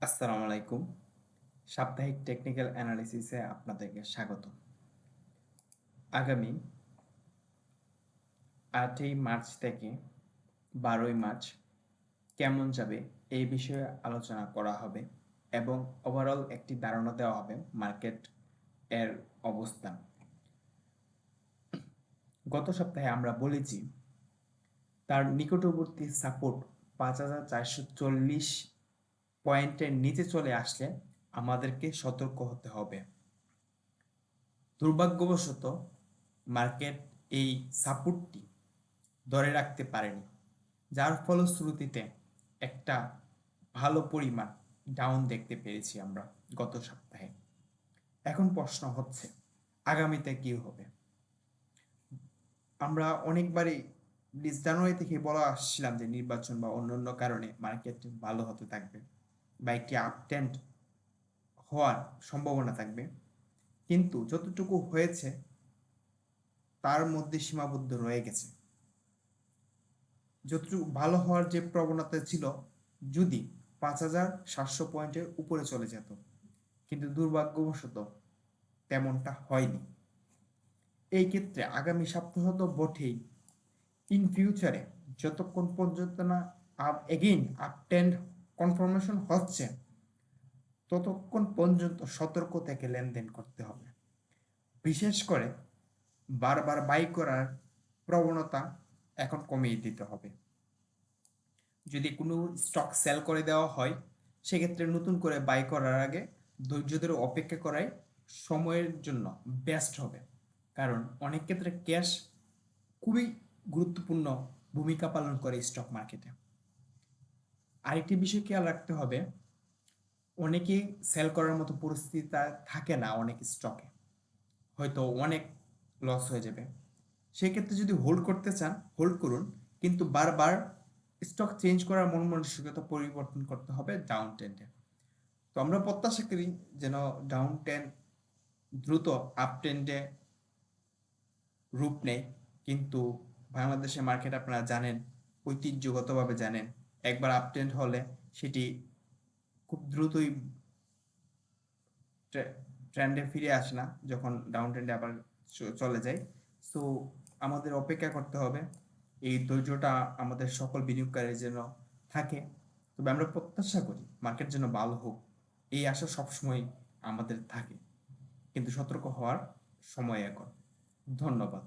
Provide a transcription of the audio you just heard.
আসসালামু আলাইকুম। সাপ্তাহিক টেকনিক্যাল অ্যানালিসিসে আপনাদেরকে স্বাগত। আগামী ৮ই মার্চ থেকে ১২ই মার্চ কেমন যাবে এই বিষয়ে আলোচনা করা হবে এবং ওভারঅল একটি ধারণা দেওয়া হবে মার্কেট এর অবস্থান। গত সপ্তাহে আমরা বলেছি তার নিকটবর্তী সাপোর্ট ৫,৪৪০ পয়েন্টের নিচে চলে আসলে আমাদেরকে সতর্ক হতে হবে। দুর্ভাগ্যবশত মার্কেট এই সাপোর্টটি ধরে রাখতে পারেনি, যার ফলশ্রুতিতে একটা ভালো পরিমাণ ডাউন দেখতে পেরেছি আমরা গত সপ্তাহে। এখন প্রশ্ন হচ্ছে আগামীতে কি হবে। আমরা অনেকবারই জানুয়ারি থেকে বলা আসছিলাম যে নির্বাচন বা অন্যান্য কারণে মার্কেট ভালো হতে থাকবে বা একটি আপট্রেন্ড হওয়ার সম্ভাবনা থাকবে, কিন্তু যতটুকু হয়েছে তার মধ্যে সীমাবদ্ধ রয়ে গেছে। যতটুকু ভালো হওয়ার যে প্রবণতা ছিল, যদি ৫,৭০০ পয়েন্টের উপরে চলে যেত, কিন্তু দুর্ভাগ্যবশত তেমনটা হয়নি। এই ক্ষেত্রে আগামী সপ্তাহ তো বটেই, ইন ফিউচারে যতক্ষণ পর্যন্ত না এগেইন আপট্রেন্ড কনফার্মেশন হচ্ছে ততক্ষণ পর্যন্ত সতর্ক থেকে লেনদেন করতে হবে। বিশেষ করে বারবার বাই করার প্রবণতা এখন কমিয়ে দিতে হবে। যদি কোনো স্টক সেল করে দেওয়া হয় সেক্ষেত্রে নতুন করে বাই করার আগে ধৈর্য ধরে অপেক্ষা করাই সময়ের জন্য বেস্ট হবে, কারণ অনেক ক্ষেত্রে ক্যাশ খুবই গুরুত্বপূর্ণ ভূমিকা পালন করে স্টক মার্কেটে। আরেকটি বিষয় খেয়াল রাখতে হবে, অনেকেই সেল করার মতো পরিস্থিতি থাকে না, অনেক স্টকে হয়তো অনেক লস হয়ে যাবে। সেক্ষেত্রে যদি হোল্ড করতে চান হোল্ড করুন, কিন্তু বারবার স্টক চেঞ্জ করার মন মানসিকতা পরিবর্তন করতে হবে ডাউন ট্রেন্ডে। তো আমরা প্রত্যাশা করি যেন ডাউন ট্রেন্ড দ্রুত আপ ট্রেন্ডে রূপ নেয়, কিন্তু বাংলাদেশের মার্কেট আপনারা জানেন, ঐতিহ্যগতভাবে জানেন, একবার আপ ট্রেন্ড হলে সেটি খুব দ্রুতই ট্রেন্ডে ফিরে আসে না, যখন ডাউন ট্রেন্ডে আবার চলে যায়। সো আমাদের অপেক্ষা করতে হবে, এই ধৈর্যটা আমাদের সকল বিনিয়োগকারীর জন্য থাকে। তবে আমরা প্রত্যাশা করি মার্কেট যেন ভালো হোক, এই আশা সবসময় আমাদের থাকে, কিন্তু সতর্ক হওয়ার সময় এখন। ধন্যবাদ।